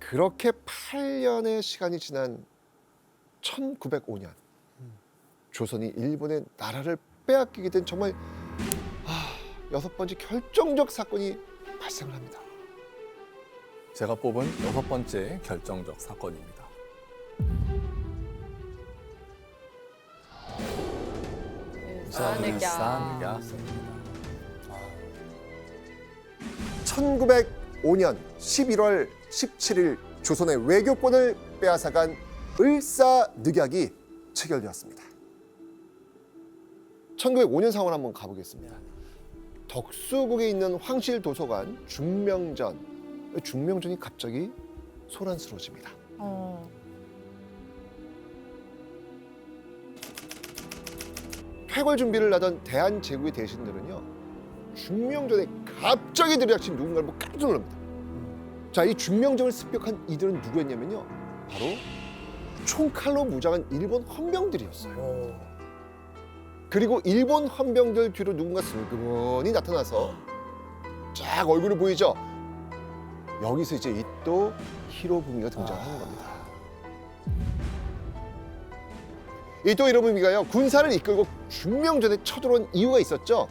그렇게 8년의 시간이 지난 1905년 조선이 일본의 나라를 빼앗기게 된 정말 여섯 번째 결정적 사건이 발생을 합니다. 제가 뽑은 여섯 번째 결정적 사건입니다. 일산늑약입니다. 1905년 11월 17일 조선의 외교권을 빼앗아간 을사늑약이 체결되었습니다. 1905년 상황을 한번 가보겠습니다. 덕수궁에 있는 황실도서관 중명전이 갑자기 소란스러워집니다. 쾌걸 준비를 하던 대한제국의 대신들은요, 중명전에 갑자기 들이닥친 누군가를 보고 깜짝 놀랍니다. 자, 이 중명전을 습격한 이들은 누구였냐면요, 바로 총칼로 무장한 일본 헌병들이었어요. 그리고 일본 헌병들 뒤로 누군가 슬그머니 나타나서 쫙 얼굴을 보이죠. 여기서 이제 이또 히로부미가 등장하는 겁니다. 이또 히로부미가요, 군사를 이끌고 중명전에 쳐들어온 이유가 있었죠.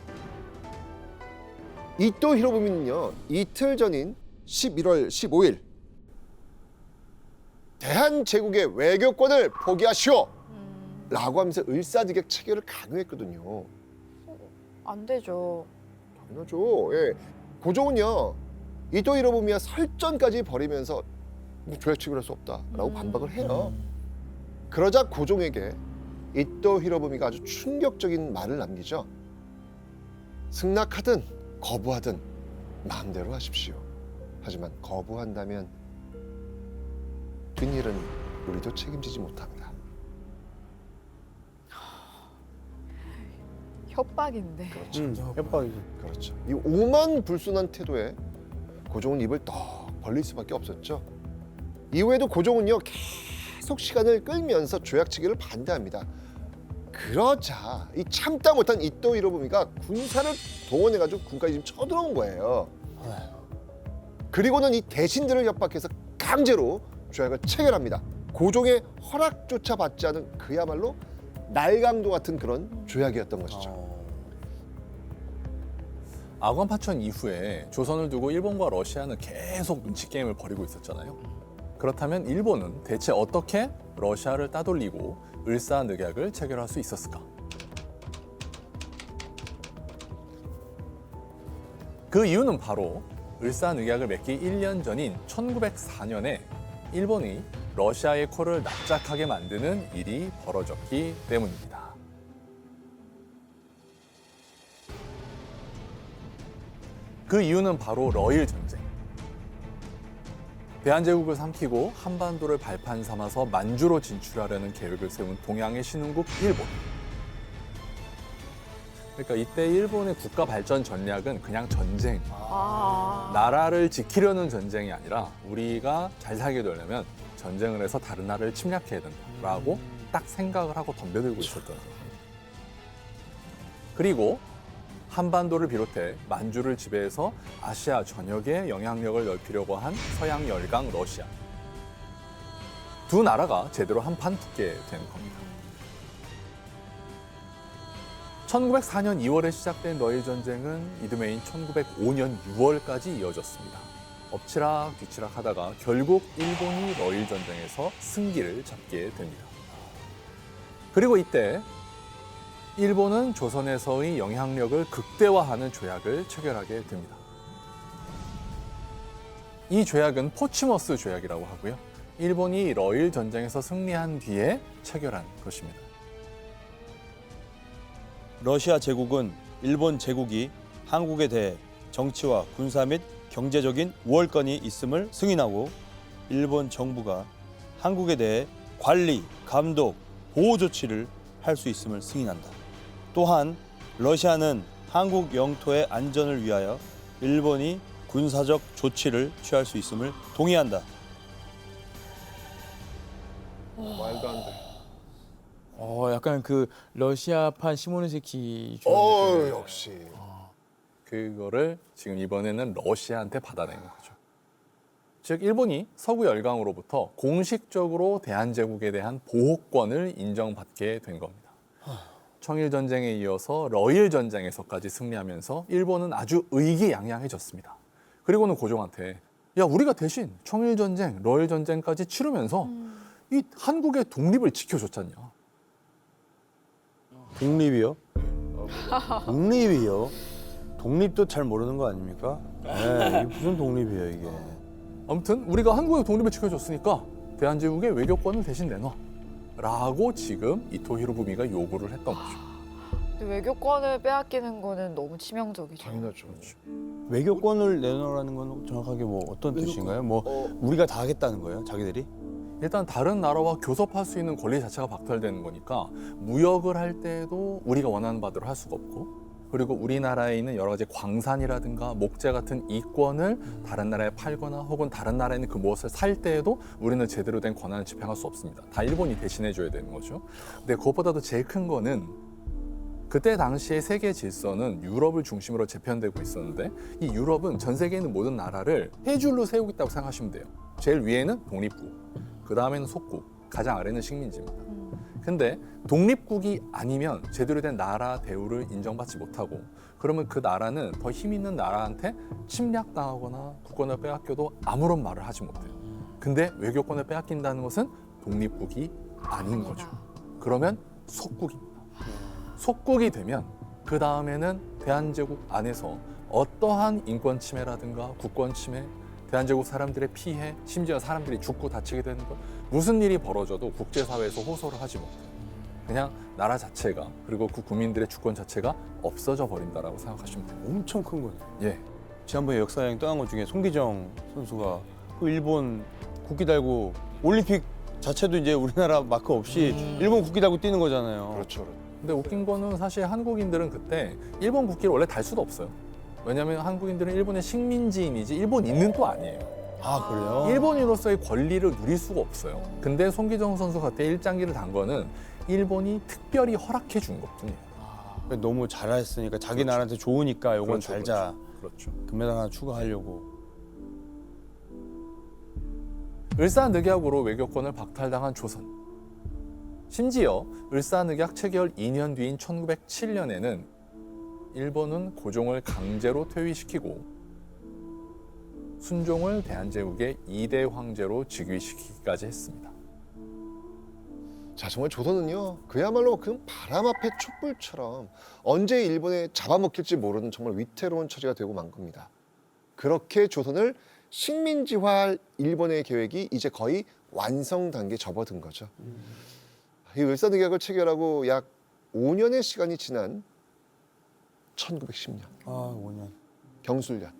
이또 히로부미는요, 이틀 전인 11월 15일 대한제국의 외교권을 포기하시오 라고 하면서 을사늑약 체결을 강요했거든요. 안 되죠. 당연하죠. 예. 고종은요, 이또 히로부미와 설전까지 벌이면서 조약 체결할 수 없다라고 반박을 해요. 그러자 고종에게 이또 히로부미가 아주 충격적인 말을 남기죠. 승낙하든 거부하든 마음대로 하십시오. 하지만 거부한다면 뒷일은 우리도 책임지지 못합니다. 협박인데. 그렇죠. 협박이죠. 그렇죠. 이 오만 불순한 태도에 고종은 입을 떡 벌릴 수밖에 없었죠. 이후에도 고종은요, 계속 시간을 끌면서 조약 체결을 반대합니다. 그러자 이 참다 못한 이또 히로부미가 군사를 동원해가지고 군까지 지금 쳐들어온 거예요. 그리고는 이 대신들을 협박해서 강제로 조약을 체결합니다. 고종의 허락조차 받지 않은 그야말로 날강도 같은 그런 조약이었던 것이죠. 아관 파천 이후에 조선을 두고 일본과 러시아는 계속 눈치 게임을 벌이고 있었잖아요. 그렇다면 일본은 대체 어떻게 러시아를 따돌리고 을사늑약을 체결할 수 있었을까? 그 이유는 바로 을사늑약을 맺기 1년 전인 1904년에 일본이 러시아의 코를 납작하게 만드는 일이 벌어졌기 때문입니다. 그 이유는 바로 러일 전쟁. 대한제국을 삼키고 한반도를 발판 삼아서 만주로 진출하려는 계획을 세운 동양의 신흥국 일본. 그러니까 이때 일본의 국가 발전 전략은 그냥 전쟁, 나라를 지키려는 전쟁이 아니라 우리가 잘 살게 되려면 전쟁을 해서 다른 나라를 침략해야 된다라고 딱 생각을 하고 덤벼들고 있었던 거예요. 그리고 한반도를 비롯해 만주를 지배해서 아시아 전역에 영향력을 넓히려고 한 서양 열강 러시아. 두 나라가 제대로 한판 붙게 된 겁니다. 1904년 2월에 시작된 러일 전쟁은 이듬해인 1905년 6월까지 이어졌습니다. 엎치락 뒤치락 하다가 결국 일본이 러일 전쟁에서 승기를 잡게 됩니다. 그리고 이때 일본은 조선에서의 영향력을 극대화하는 조약을 체결하게 됩니다. 이 조약은 포츠머스 조약이라고 하고요. 일본이 러일 전쟁에서 승리한 뒤에 체결한 것입니다. 러시아 제국은 일본 제국이 한국에 대해 정치와 군사 및 경제적인 우월권이 있음을 승인하고 일본 정부가 한국에 대해 관리, 감독, 보호 조치를 할 수 있음을 승인한다. 또한 러시아는 한국 영토의 안전을 위하여 일본이 군사적 조치를 취할 수 있음을 동의한다. 말도 안 돼. 약간 그 러시아판 시모노세키 역시. 그거를 지금 이번에는 러시아한테 받아낸 거죠. 즉 일본이 서구 열강으로부터 공식적으로 대한제국에 대한 보호권을 인정받게 된 겁니다. 청일 전쟁에 이어서 러일 전쟁에서까지 승리하면서 일본은 아주 의기양양해졌습니다. 그리고는 고종한테 야 우리가 대신 청일 전쟁, 러일 전쟁까지 치르면서 이 한국의 독립을 지켜줬잖냐. 독립이요? 독립이요? 독립도 잘 모르는 거 아닙니까? 네, 이게 무슨 독립이에요 이게? 아무튼 우리가 한국의 독립을 지켜줬으니까 대한제국의 외교권을 대신 내놔 라고 지금 이토 히로부미가 요구를 했던 거죠. 근데 외교권을 빼앗기는 거는 너무 치명적이죠. 당연하죠. 외교권을 내놓으라는 건 정확하게 뭐 어떤 뜻인가요? 뭐 우리가 다 하겠다는 거예요, 자기들이? 일단 다른 나라와 교섭할 수 있는 권리 자체가 박탈되는 거니까 무역을 할 때도 우리가 원하는 바대로 할 수가 없고, 그리고 우리나라에 있는 여러 가지 광산이라든가 목재 같은 이권을 다른 나라에 팔거나 혹은 다른 나라에 있는 그 무엇을 살 때에도 우리는 제대로 된 권한을 집행할 수 없습니다. 다 일본이 대신해 줘야 되는 거죠. 근데 그것보다도 제일 큰 거는 그때 당시의 세계 질서는 유럽을 중심으로 재편되고 있었는데 이 유럽은 전 세계에 있는 모든 나라를 해줄로 세우고 있다고 생각하시면 돼요. 제일 위에는 독립국, 그 다음에는 속국, 가장 아래는 식민지입니다. 근데 독립국이 아니면 제대로 된 나라 대우를 인정받지 못하고, 그러면 그 나라는 더 힘 있는 나라한테 침략당하거나 국권을 빼앗겨도 아무런 말을 하지 못해요. 근데 외교권을 빼앗긴다는 것은 독립국이 아닌 거죠. 그러면 속국입니다. 속국이 되면 그 다음에는 대한제국 안에서 어떠한 인권 침해라든가 국권 침해, 대한제국 사람들의 피해, 심지어 사람들이 죽고 다치게 되는 것, 무슨 일이 벌어져도 국제사회에서 호소를 하지 못해요. 그냥 나라 자체가, 그리고 그 국민들의 주권 자체가 없어져 버린다라고 생각하시면 돼요. 엄청 큰 거네. 예. 지난번에 역사여행 떠난 것 중에 송기정 선수가 그 일본 국기 달고 올림픽 자체도 이제 우리나라 마크 없이 일본 국기 달고 뛰는 거잖아요. 그렇죠. 근데 웃긴 거는 사실 한국인들은 그때 일본 국기를 원래 달 수도 없어요. 왜냐하면 한국인들은 일본의 식민지인이지 일본인은 또 아니에요. 아 그래요? 일본인으로서의 권리를 누릴 수가 없어요. 근데 송기정 선수가 그때 일장기를 단 거는 일본이 특별히 허락해 준 것뿐이에요. 너무 잘했으니까 자기 그렇죠. 나라한테 좋으니까 요건 그렇죠, 달자. 그렇죠. 금메달 하나 추가하려고. 을사늑약으로 외교권을 박탈당한 조선. 심지어 을사늑약 체결 2년 뒤인 1907년에는 일본은 고종을 강제로 퇴위시키고 순종을 대한제국의 2대 황제로 즉위시키기까지 했습니다. 자, 정말 조선은요, 그야말로 그 바람 앞의 촛불처럼 언제 일본에 잡아먹힐지 모르는 정말 위태로운 처지가 되고 만 겁니다. 그렇게 조선을 식민지화할 일본의 계획이 이제 거의 완성 단계에 접어든 거죠. 이 을사늑약을 체결하고 약 5년의 시간이 지난 1910년 아 5년. 경술년.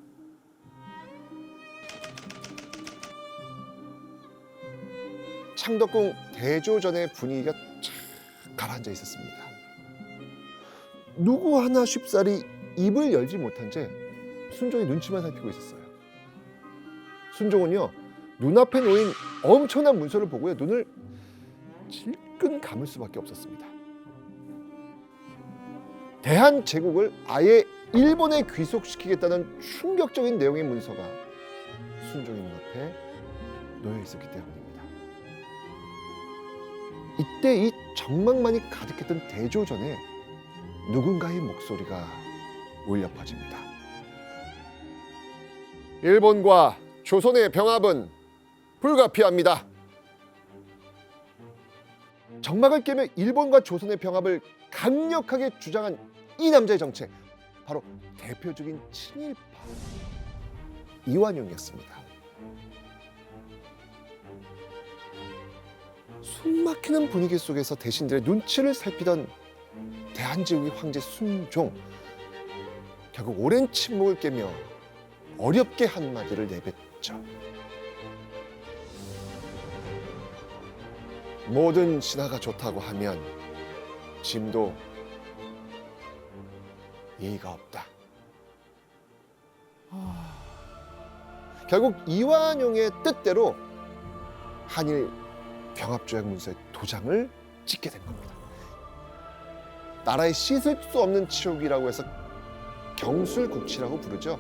창덕궁 대조전의 분위기가 쫙 가라앉아 있었습니다. 누구 하나 쉽사리 입을 열지 못한 채 순종의 눈치만 살피고 있었어요. 순종은요, 눈앞에 놓인 엄청난 문서를 보고요, 눈을 질끈 감을 수밖에 없었습니다. 대한제국을 아예 일본에 귀속시키겠다는 충격적인 내용의 문서가 순종의 눈앞에 놓여 있었기 때문입니다. 이때 이 정막만이 가득했던 대조전에 누군가의 목소리가 울려 퍼집니다. 일본과 조선의 병합은 불가피합니다. 정막을 깨며 일본과 조선의 병합을 강력하게 주장한 이 남자의 정체, 바로 대표적인 친일파 이완용이었습니다. 숨막히는 분위기 속에서 대신들의 눈치를 살피던 대한제국의 황제 순종, 결국 오랜 침묵을 깨며 어렵게 한마디를 내뱉죠. 모든 신하가 좋다고 하면 짐도 예의가 없다. 결국 이완용의 뜻대로 한일 병합조약 문서에 도장을 찍게 된 겁니다. 나라의 씻을 수 없는 치욕이라고 해서 경술국치라고 부르죠.